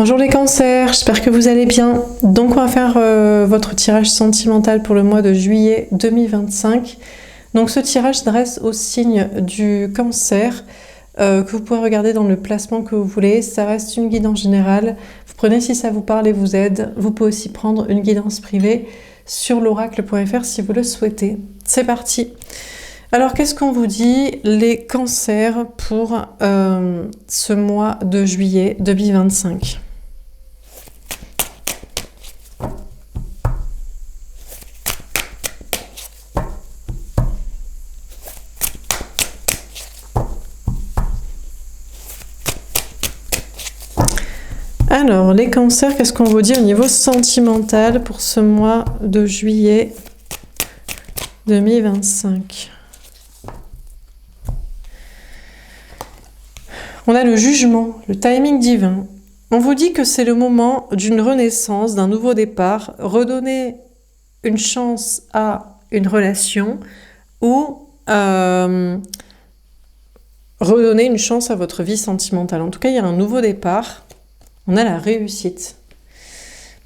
Bonjour les cancers, j'espère que vous allez bien. Donc on va faire votre tirage sentimental pour le mois de juillet 2025. Donc ce tirage s'adresse au signe du cancer que vous pouvez regarder dans le placement que vous voulez. Ça reste une guidance générale. Vous prenez si ça vous parle et vous aide. Vous pouvez aussi prendre une guidance privée sur l'oracle.fr si vous le souhaitez. C'est parti. Alors, qu'est-ce qu'on vous dit, les cancers, pour ce mois de juillet 2025 ? Alors, les cancers, qu'est-ce qu'on vous dit au niveau sentimental pour ce mois de juillet 2025 ? On a le jugement, le timing divin. On vous dit que c'est le moment d'une renaissance, d'un nouveau départ, redonner une chance à une relation ou redonner une chance à votre vie sentimentale. En tout cas, il y a un nouveau départ. On a la réussite.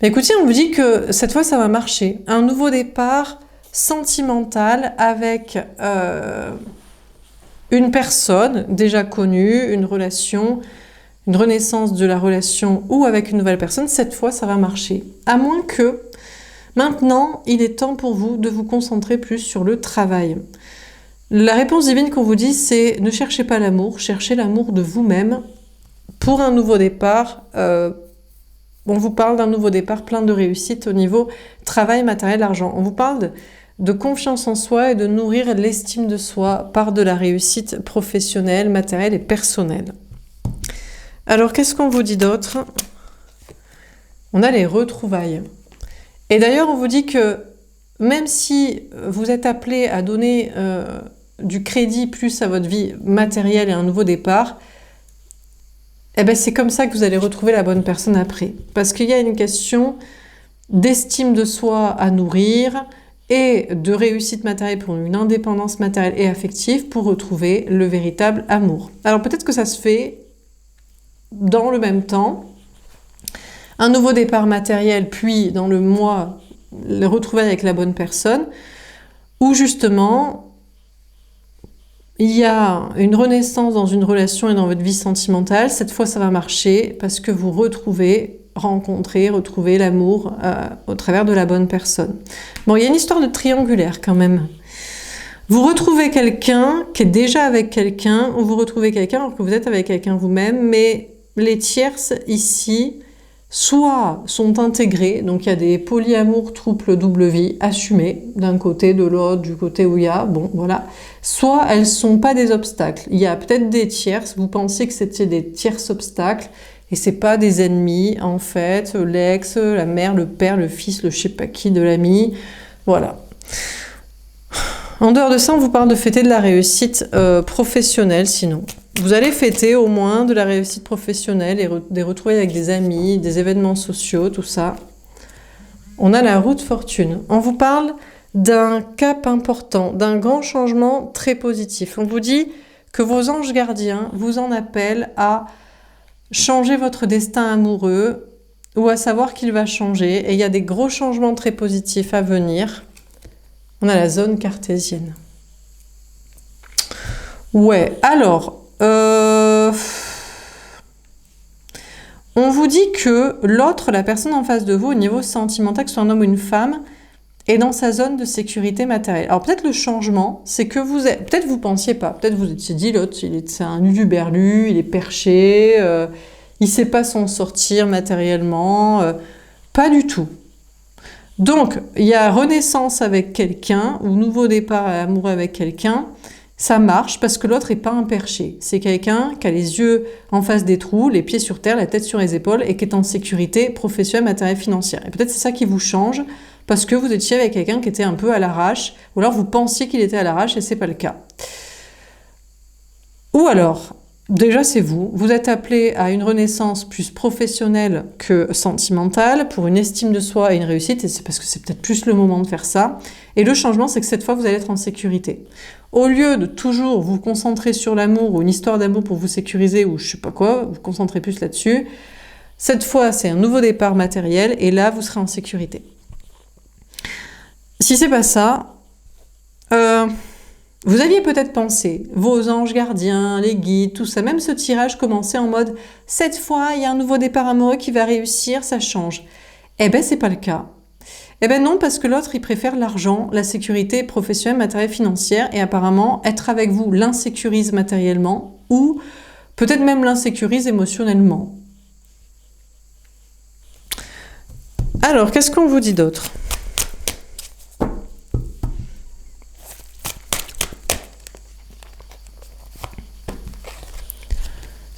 Mais écoutez, on vous dit que cette fois, ça va marcher. Un nouveau départ sentimental avec une personne déjà connue, une relation, une renaissance de la relation ou avec une nouvelle personne. Cette fois, ça va marcher. À moins que, maintenant, il est temps pour vous de vous concentrer plus sur le travail. La réponse divine qu'on vous dit, c'est ne cherchez pas l'amour, cherchez l'amour de vous-même. Pour un nouveau départ, on vous parle d'un nouveau départ plein de réussite au niveau travail, matériel, argent. On vous parle de confiance en soi et de nourrir l'estime de soi par de la réussite professionnelle, matérielle et personnelle. Alors, qu'est-ce qu'on vous dit d'autre ? On a les retrouvailles. Et d'ailleurs, on vous dit que même si vous êtes appelé à donner du crédit plus à votre vie matérielle et un nouveau départ, eh ben c'est comme ça que vous allez retrouver la bonne personne après. Parce qu'il y a une question d'estime de soi à nourrir et de réussite matérielle pour une indépendance matérielle et affective pour retrouver le véritable amour. Alors peut-être que ça se fait dans le même temps, un nouveau départ matériel, puis dans le mois, le retrouvailles avec la bonne personne, ou justement il y a une renaissance dans une relation et dans votre vie sentimentale. Cette fois, ça va marcher parce que vous retrouvez l'amour au travers de la bonne personne. Bon, il y a une histoire de triangulaire quand même. Vous retrouvez quelqu'un qui est déjà avec quelqu'un, ou vous retrouvez quelqu'un alors que vous êtes avec quelqu'un vous-même, mais les tierces ici, soit sont intégrés, donc il y a des polyamours, troubles, double vie, assumés, d'un côté, de l'autre, du côté où il y a, bon, voilà. Soit elles ne sont pas des obstacles. Il y a peut-être des tierces, vous pensiez que c'était des tierces obstacles, et c'est pas des ennemis, en fait, l'ex, la mère, le père, le fils, le je sais pas qui de l'ami, voilà. En dehors de ça, on vous parle de fêter de la réussite professionnelle, sinon. Vous allez fêter au moins de la réussite professionnelle et des retrouvailles avec des amis, des événements sociaux, tout ça. On a la roue de fortune. On vous parle d'un cap important, d'un grand changement très positif. On vous dit que vos anges gardiens vous en appellent à changer votre destin amoureux ou à savoir qu'il va changer. Et il y a des gros changements très positifs à venir. On a la zone cartésienne. Ouais, alors, on vous dit que l'autre, la personne en face de vous, au niveau sentimental, que ce soit un homme ou une femme, est dans sa zone de sécurité matérielle. Alors peut-être le changement, c'est que peut-être vous pensiez pas, peut-être vous étiez dit l'autre, c'est un uluberlu, il est perché, il sait pas s'en sortir matériellement, pas du tout. Donc, il y a renaissance avec quelqu'un, ou nouveau départ amoureux avec quelqu'un, ça marche parce que l'autre n'est pas un perché. C'est quelqu'un qui a les yeux en face des trous, les pieds sur terre, la tête sur les épaules, et qui est en sécurité professionnelle, matérielle, financière. Et peut-être c'est ça qui vous change, parce que vous étiez avec quelqu'un qui était un peu à l'arrache, ou alors vous pensiez qu'il était à l'arrache et c'est pas le cas. Ou alors, déjà c'est vous, vous êtes appelé à une renaissance plus professionnelle que sentimentale, pour une estime de soi et une réussite, et c'est parce que c'est peut-être plus le moment de faire ça. Et le changement, c'est que cette fois, vous allez être en sécurité. Au lieu de toujours vous concentrer sur l'amour ou une histoire d'amour pour vous sécuriser ou je sais pas quoi, vous concentrez plus là-dessus, Cette fois, c'est un nouveau départ matériel et là, vous serez en sécurité. Si c'est pas ça, vous aviez peut-être pensé, vos anges gardiens, les guides, tout ça, même ce tirage commençait en mode « cette fois, il y a un nouveau départ amoureux qui va réussir, ça change ». Eh ben, c'est pas le cas. Eh ben non, parce que l'autre, il préfère l'argent, la sécurité professionnelle, matérielle, financière, et apparemment, être avec vous l'insécurise matériellement, ou peut-être même l'insécurise émotionnellement. Alors, qu'est-ce qu'on vous dit d'autre ?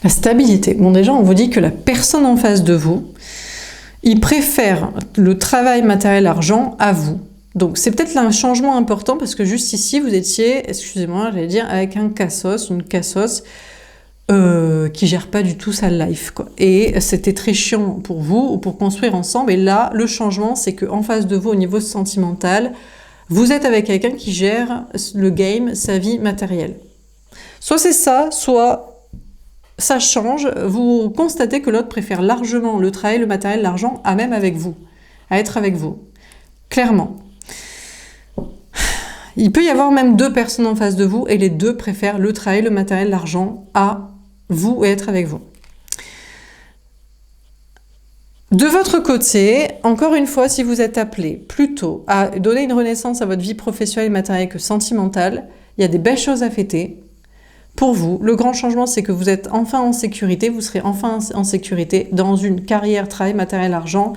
La stabilité. Bon, déjà, on vous dit que la personne en face de vous, il préfère le travail matériel argent à vous. Donc, c'est peut-être là un changement important parce que juste ici, vous étiez, excusez-moi, j'allais dire, avec un cassos, une cassos qui gère pas du tout sa life, quoi. Et c'était très chiant pour vous ou pour construire ensemble. Et là, le changement, c'est qu'en face de vous, au niveau sentimental, vous êtes avec quelqu'un qui gère le game, sa vie matérielle. Soit c'est ça, soit ça change, vous constatez que l'autre préfère largement le travail, le matériel, l'argent, à même avec vous, à être avec vous. Clairement. Il peut y avoir même deux personnes en face de vous et les deux préfèrent le travail, le matériel, l'argent à vous et être avec vous. De votre côté, encore une fois, si vous êtes appelé plutôt à donner une renaissance à votre vie professionnelle et matérielle que sentimentale, il y a des belles choses à fêter. Pour vous, le grand changement, c'est que vous êtes enfin en sécurité, vous serez enfin en sécurité dans une carrière, travail, matériel, argent,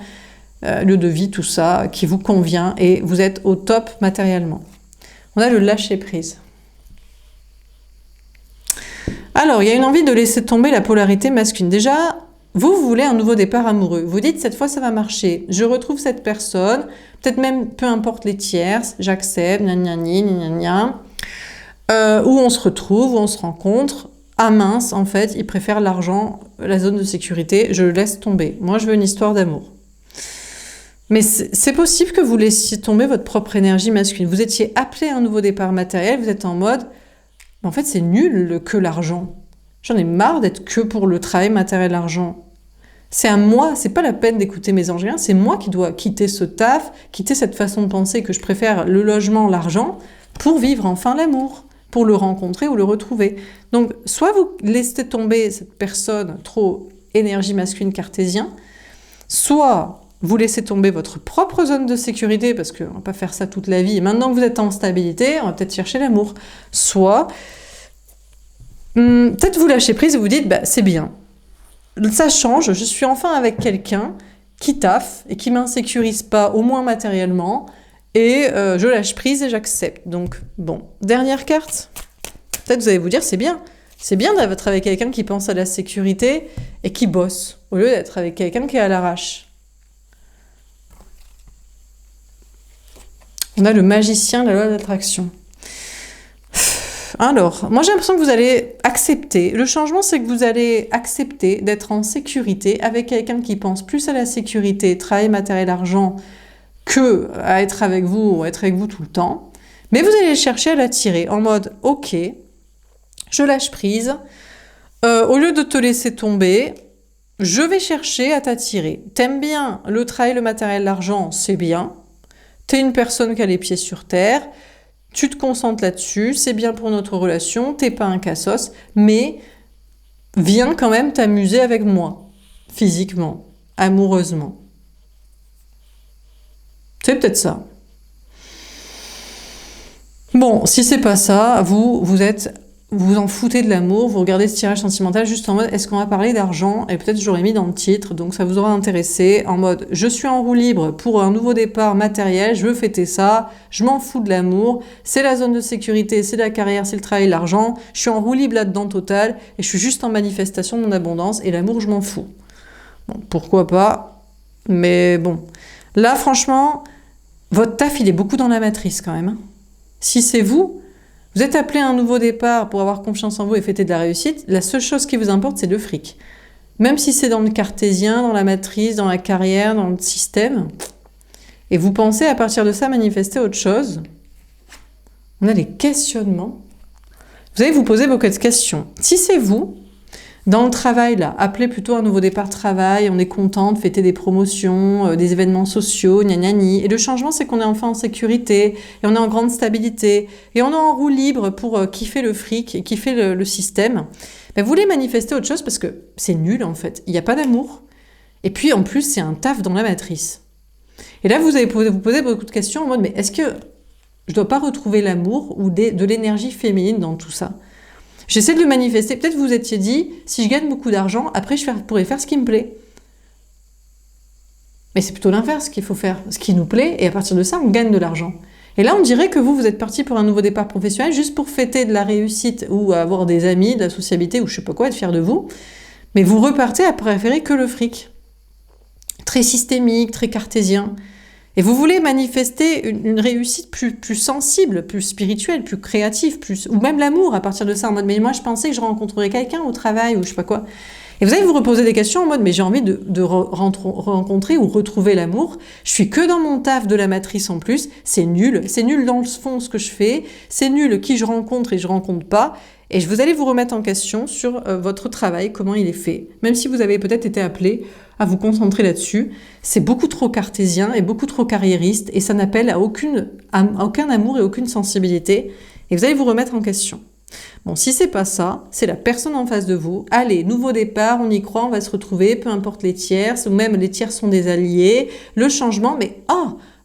lieu de vie, tout ça, qui vous convient et vous êtes au top matériellement. On a le lâcher-prise. Alors, il y a une envie de laisser tomber la polarité masculine. Déjà, vous voulez un nouveau départ amoureux. Vous dites, cette fois, ça va marcher. Je retrouve cette personne, peut-être même, peu importe les tierces, j'accepte, gna gna gna gna gna. Où on se retrouve, où on se rencontre. Ah mince, en fait, il préfère l'argent, la zone de sécurité, je le laisse tomber. Moi, je veux une histoire d'amour. Mais c'est possible que vous laissiez tomber votre propre énergie masculine. Vous étiez appelé à un nouveau départ matériel, vous êtes en mode, en fait, c'est nul que l'argent. J'en ai marre d'être que pour le travail matériel, l'argent. C'est à moi, c'est pas la peine d'écouter mes anges, c'est moi qui dois quitter ce taf, quitter cette façon de penser que je préfère le logement, l'argent, pour vivre enfin l'amour, pour le rencontrer ou le retrouver. Donc, soit vous laissez tomber cette personne trop énergie masculine cartésien, soit vous laissez tomber votre propre zone de sécurité, parce qu'on ne va pas faire ça toute la vie, et maintenant que vous êtes en stabilité, on va peut-être chercher l'amour. Soit, peut-être vous lâchez prise et vous dites, bah, c'est bien, ça change, je suis enfin avec quelqu'un qui taffe et qui ne m'insécurise pas, au moins matériellement, et je lâche prise et j'accepte. Donc, bon, dernière carte. Peut-être vous allez vous dire, c'est bien. C'est bien d'être avec quelqu'un qui pense à la sécurité et qui bosse, au lieu d'être avec quelqu'un qui est à l'arrache. On a le magicien, la loi d'attraction. Alors, moi j'ai l'impression que vous allez accepter. Le changement, c'est que vous allez accepter d'être en sécurité avec quelqu'un qui pense plus à la sécurité, travail, matériel, argent, que à être avec vous ou être avec vous tout le temps. Mais vous allez chercher à l'attirer en mode « Ok, je lâche prise. Au lieu de te laisser tomber, je vais chercher à t'attirer. T'aimes bien le travail, le matériel, l'argent, c'est bien. T'es une personne qui a les pieds sur terre. Tu te concentres là-dessus, c'est bien pour notre relation, t'es pas un cassos, mais viens quand même t'amuser avec moi, physiquement, amoureusement. » C'est peut-être ça. Bon, si c'est pas ça, vous vous en foutez de l'amour, vous regardez ce tirage sentimental juste en mode est-ce qu'on va parler d'argent? Et peut-être j'aurais mis dans le titre, donc ça vous aura intéressé, en mode je suis en roue libre pour un nouveau départ matériel, je veux fêter ça, je m'en fous de l'amour, c'est la zone de sécurité, c'est la carrière, c'est le travail, l'argent, je suis en roue libre là-dedans total, et je suis juste en manifestation de mon abondance, et l'amour je m'en fous. Bon, pourquoi pas, mais bon. Là franchement, votre taf il est beaucoup dans la matrice quand même. Si c'est vous êtes appelé à un nouveau départ pour avoir confiance en vous et fêter de la réussite, la seule chose qui vous importe, c'est le fric. Même si c'est dans le cartésien, dans la matrice, dans la carrière, dans le système, et vous pensez à partir de ça manifester autre chose, on a des questionnements. Vous allez vous poser beaucoup de questions. Si c'est vous, Dans le travail, là, appelez plutôt un nouveau départ de travail, on est content de fêter des promotions, des événements sociaux, gna gna gni. Et le changement, c'est qu'on est enfin en sécurité, et on est en grande stabilité, et on est en roue libre pour kiffer le fric et kiffer le système. Ben, vous voulez manifester autre chose parce que c'est nul en fait, il n'y a pas d'amour. Et puis en plus, c'est un taf dans la matrice. Et là, vous allez vous poser beaucoup de questions en mode, mais est-ce que je ne dois pas retrouver l'amour ou de l'énergie féminine dans tout ça? J'essaie de le manifester. Peut-être vous étiez dit, si je gagne beaucoup d'argent, après je pourrais faire ce qui me plaît. Mais c'est plutôt l'inverse qu'il faut faire, ce qui nous plaît, et à partir de ça, on gagne de l'argent. Et là, on dirait que vous êtes parti pour un nouveau départ professionnel, juste pour fêter de la réussite, ou avoir des amis, de la sociabilité, ou je sais pas quoi, être fier de vous. Mais vous repartez à préférer que le fric. Très systémique, très cartésien. Et vous voulez manifester une réussite plus sensible, plus spirituelle, plus créative, ou même l'amour à partir de ça, en mode, mais moi je pensais que je rencontrerais quelqu'un au travail, ou je sais pas quoi. Et vous allez vous reposer des questions en mode, mais j'ai envie de rencontrer ou retrouver l'amour. Je suis que dans mon taf de la matrice en plus. C'est nul dans le fond ce que je fais. C'est nul qui je rencontre et je rencontre pas. Et vous allez vous remettre en question sur votre travail, comment il est fait. Même si vous avez peut-être été appelé à vous concentrer là-dessus. C'est beaucoup trop cartésien et beaucoup trop carriériste. Et ça n'appelle à aucun amour et aucune sensibilité. Et vous allez vous remettre en question. Bon, si c'est pas ça, c'est la personne en face de vous. Allez, nouveau départ, on y croit, on va se retrouver, peu importe les tiers, ou même les tiers sont des alliés, le changement, mais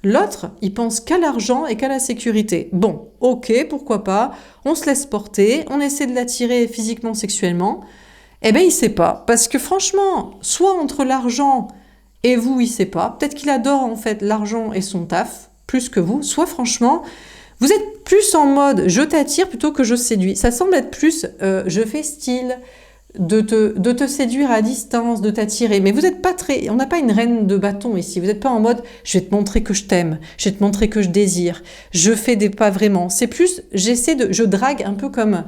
l'autre, il pense qu'à l'argent et qu'à la sécurité. Bon, ok, pourquoi pas, on se laisse porter, on essaie de l'attirer physiquement, sexuellement. Eh bien, il sait pas, parce que franchement, soit entre l'argent et vous, il sait pas, peut-être qu'il adore en fait l'argent et son taf, plus que vous, soit franchement... Vous êtes plus en mode je t'attire plutôt que je séduis. Ça semble être plus je fais style de te séduire à distance, de t'attirer. Mais vous n'êtes pas on n'a pas une reine de bâton ici. Vous n'êtes pas en mode je vais te montrer que je t'aime, je vais te montrer que je désire. Je fais des pas vraiment. C'est plus je drague un peu comme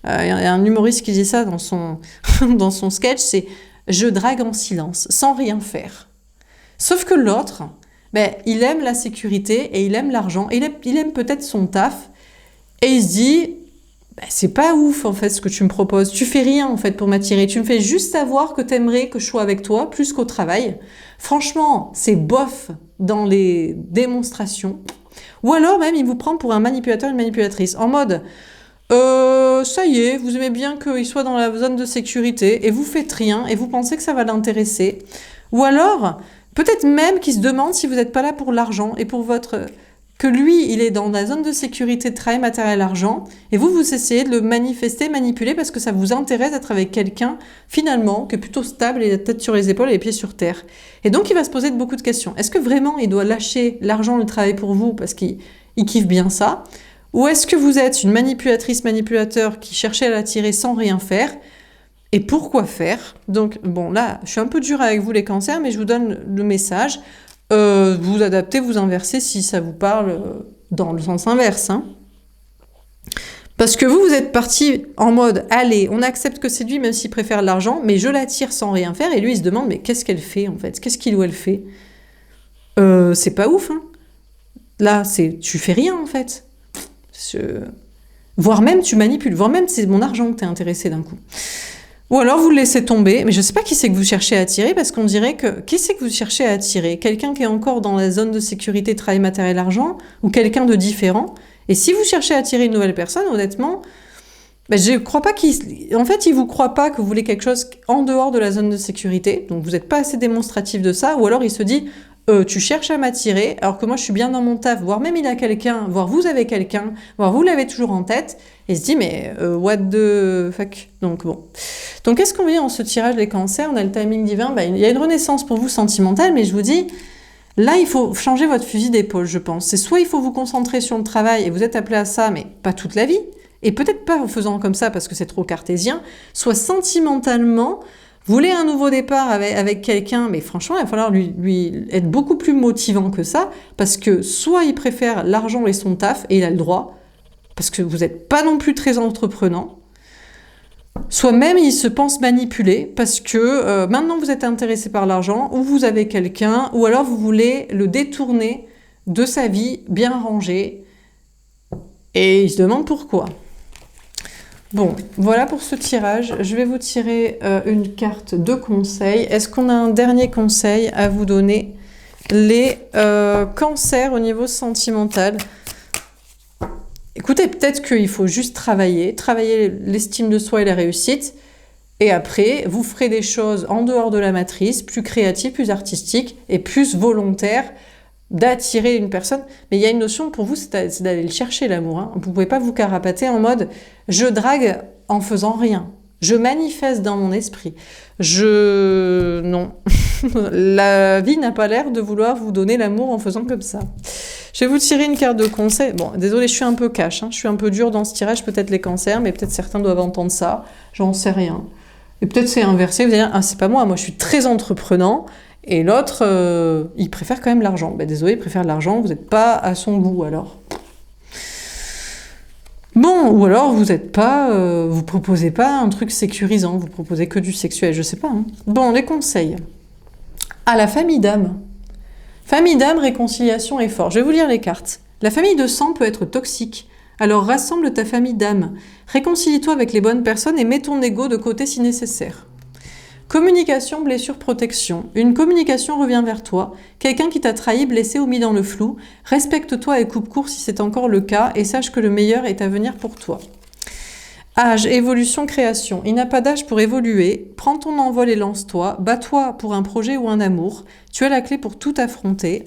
y a un humoriste qui dit ça dans son dans son sketch, c'est je drague en silence, sans rien faire. Sauf que l'autre, il aime la sécurité et il aime l'argent, il aime peut-être son taf, et il se dit, c'est pas ouf en fait ce que tu me proposes, tu fais rien en fait pour m'attirer, tu me fais juste savoir que t'aimerais que je sois avec toi plus qu'au travail. Franchement, c'est bof dans les démonstrations. Ou alors même il vous prend pour un manipulateur, une manipulatrice, en mode, ça y est, vous aimez bien qu'il soit dans la zone de sécurité, et vous faites rien, et vous pensez que ça va l'intéresser. Ou alors... Peut-être même qu'il se demande si vous n'êtes pas là pour l'argent et pour que lui, il est dans la zone de sécurité de travail, matériel, argent, et vous essayez de le manifester, manipuler parce que ça vous intéresse d'être avec quelqu'un, finalement, qui est plutôt stable et la tête sur les épaules et les pieds sur terre. Et donc, il va se poser beaucoup de questions. Est-ce que vraiment il doit lâcher l'argent, le travail pour vous parce qu'il kiffe bien ça? Ou est-ce que vous êtes une manipulatrice, manipulateur qui cherchait à l'attirer sans rien faire? Et pourquoi faire? Donc, bon, là, je suis un peu dure avec vous, les cancers, mais je vous donne le message. Vous adaptez, vous inversez si ça vous parle dans le sens inverse. Hein. Parce que vous êtes parti en mode, allez, on accepte que c'est lui, même s'il préfère l'argent, mais je l'attire sans rien faire. Et lui, il se demande, mais qu'est-ce qu'elle fait, en fait? Qu'est-ce qu'il ou elle fait? C'est pas ouf, hein. Là, tu fais rien, en fait. Voire même, tu manipules. Voire même, c'est mon argent que t'es intéressé d'un coup. Ou alors vous le laissez tomber, mais je ne sais pas qui c'est que vous cherchez à attirer, parce qu'on dirait que... Qui c'est que vous cherchez à attirer? Quelqu'un qui est encore dans la zone de sécurité, travail, matériel, argent, ou quelqu'un de différent? Et si vous cherchez à attirer une nouvelle personne, honnêtement, je ne crois pas En fait, il ne vous croit pas que vous voulez quelque chose en dehors de la zone de sécurité, donc vous n'êtes pas assez démonstratif de ça, ou alors il se dit... tu cherches à m'attirer, alors que moi je suis bien dans mon taf, voire même il a quelqu'un, voire vous avez quelqu'un, voire vous l'avez toujours en tête, et il se dit mais what the fuck. Donc bon. Donc qu'est-ce qu'on vit en ce tirage des cancers? On a le timing divin, il y a une renaissance pour vous sentimentale, mais je vous dis, là il faut changer votre fusil d'épaule, je pense. C'est soit il faut vous concentrer sur le travail, et vous êtes appelé à ça, mais pas toute la vie, et peut-être pas en faisant comme ça parce que c'est trop cartésien, soit sentimentalement, vous voulez un nouveau départ avec quelqu'un, mais franchement, il va falloir lui être beaucoup plus motivant que ça, parce que soit il préfère l'argent et son taf, et il a le droit, parce que vous n'êtes pas non plus très entreprenant, soit même il se pense manipulé, parce que maintenant vous êtes intéressé par l'argent, ou vous avez quelqu'un, ou alors vous voulez le détourner de sa vie bien rangée, et il se demande pourquoi. Bon, voilà pour ce tirage. Je vais vous tirer une carte de conseil. Est-ce qu'on a un dernier conseil à vous donner? Les cancers au niveau sentimental. Écoutez, peut-être qu'il faut juste travailler l'estime de soi et la réussite. Et après, vous ferez des choses en dehors de la matrice, plus créatives, plus artistiques et plus volontaires d'attirer une personne. Mais il y a une notion pour vous, c'est d'aller le chercher, l'amour. Hein. Vous ne pouvez pas vous carapater en mode « je drague en faisant rien ». Je manifeste dans mon esprit. Non. La vie n'a pas l'air de vouloir vous donner l'amour en faisant comme ça. Je vais vous tirer une carte de conseil. Bon, désolé, je suis un peu cash. Hein. Je suis un peu dure dans ce tirage, peut-être les cancers, mais peut-être certains doivent entendre ça. J'en sais rien. Et peut-être c'est inversé. Vous allez dire, ah, c'est pas moi je suis très entreprenant. Et l'autre, il préfère quand même l'argent. Ben, désolé, il préfère l'argent, vous n'êtes pas à son goût alors. Bon, ou alors vous êtes pas, vous proposez pas un truc sécurisant, vous proposez que du sexuel, je sais pas. Hein. Bon, les conseils. À la famille d'âme. Famille d'âme, réconciliation et fort. Je vais vous lire les cartes. La famille de sang peut être toxique. Alors rassemble ta famille d'âme. Réconcilie-toi avec les bonnes personnes et mets ton ego de côté si nécessaire. Communication, blessure, protection. Une communication revient vers toi. Quelqu'un qui t'a trahi, blessé ou mis dans le flou. Respecte-toi et coupe court si c'est encore le cas et sache que le meilleur est à venir pour toi. Âge, évolution, création. Il n'y a pas d'âge pour évoluer. Prends ton envol et lance-toi. Bats-toi pour un projet ou un amour. Tu as la clé pour tout affronter.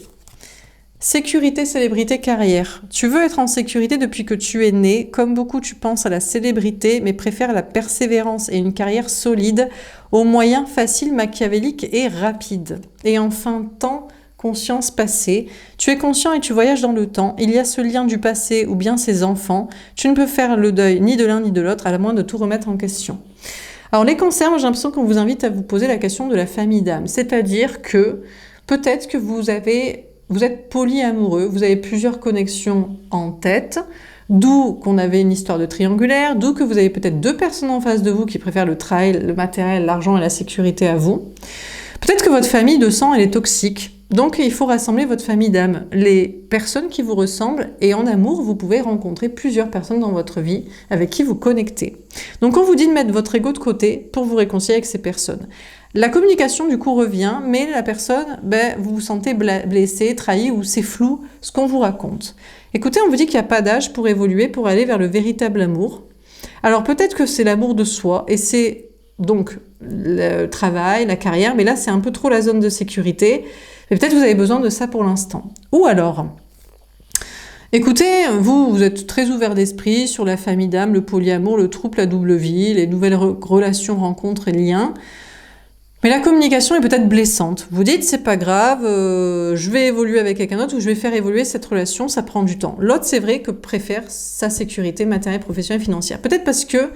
Sécurité, célébrité, carrière. Tu veux être en sécurité depuis que tu es né. Comme beaucoup, tu penses à la célébrité, mais préfères la persévérance et une carrière solide aux moyens faciles, machiavéliques et rapides. Et enfin, temps, conscience, passé. Tu es conscient et tu voyages dans le temps. Il y a ce lien du passé ou bien ses enfants. Tu ne peux faire le deuil ni de l'un ni de l'autre, à la moins de tout remettre en question. Alors les cancers, moi j'ai l'impression qu'on vous invite à vous poser la question de la famille d'âme. C'est-à-dire que peut-être que vous êtes polyamoureux, vous avez plusieurs connexions en tête, d'où qu'on avait une histoire de triangulaire, d'où que vous avez peut-être deux personnes en face de vous qui préfèrent le travail, le matériel, l'argent et la sécurité à vous. Peut-être que votre famille de sang, elle est toxique. Donc il faut rassembler votre famille d'âme, les personnes qui vous ressemblent, et en amour, vous pouvez rencontrer plusieurs personnes dans votre vie avec qui vous connectez. Donc on vous dit de mettre votre ego de côté pour vous réconcilier avec ces personnes. La communication du coup revient, mais la personne, vous vous sentez blessé, trahi ou c'est flou ce qu'on vous raconte. Écoutez, on vous dit qu'il n'y a pas d'âge pour évoluer, pour aller vers le véritable amour. Alors peut-être que c'est l'amour de soi et c'est donc le travail, la carrière, mais là c'est un peu trop la zone de sécurité. Et peut-être que vous avez besoin de ça pour l'instant. Ou alors, écoutez, vous êtes très ouvert d'esprit sur la famille d'âme, le polyamour, le trouble, la double vie, les nouvelles relations, rencontres et liens. Mais la communication est peut-être blessante. Vous dites, c'est pas grave, je vais évoluer avec quelqu'un d'autre ou je vais faire évoluer cette relation, ça prend du temps. L'autre, c'est vrai que préfère sa sécurité matérielle, professionnelle, financière. Peut-être parce que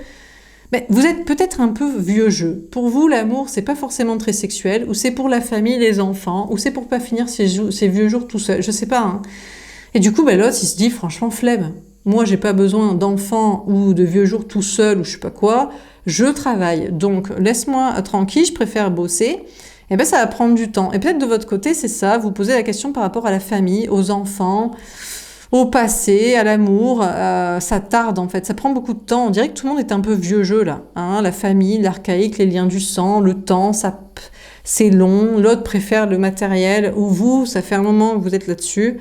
vous êtes peut-être un peu vieux jeu. Pour vous, l'amour, c'est pas forcément très sexuel, ou c'est pour la famille, les enfants, ou c'est pour pas finir ses vieux jours tout seul, je sais pas. Hein. Et du coup, l'autre, il se dit, franchement, flemme. Moi, j'ai pas besoin d'enfants ou de vieux jours tout seul ou je sais pas quoi. Je travaille. Donc, laisse-moi tranquille, je préfère bosser. Et ça va prendre du temps. Et peut-être de votre côté, c'est ça, vous posez la question par rapport à la famille, aux enfants, au passé, à l'amour, ça tarde en fait, ça prend beaucoup de temps. On dirait que tout le monde est un peu vieux jeu là. Hein, la famille, l'archaïque, les liens du sang, le temps, c'est long. L'autre préfère le matériel, ou vous, ça fait un moment que vous êtes là-dessus.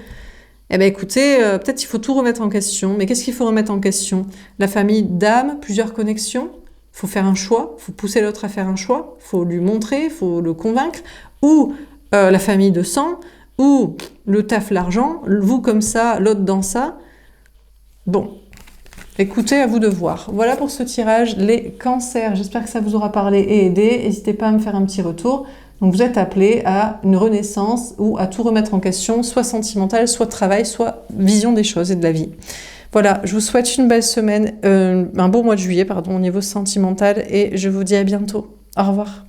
Écoutez, peut-être il faut tout remettre en question. Mais qu'est-ce qu'il faut remettre en question? La famille d'âme, plusieurs connexions. Il faut faire un choix, il faut pousser l'autre à faire un choix, il faut lui montrer, il faut le convaincre. Ou la famille de sang, ou le taf, l'argent, vous comme ça, l'autre dans ça. Bon, écoutez, à vous de voir. Voilà pour ce tirage, les cancers. J'espère que ça vous aura parlé et aidé. N'hésitez pas à me faire un petit retour. Donc vous êtes appelés à une renaissance ou à tout remettre en question, soit sentimental, soit travail, soit vision des choses et de la vie. Voilà, je vous souhaite une belle semaine, un beau mois de juillet, au niveau sentimental, et je vous dis à bientôt. Au revoir.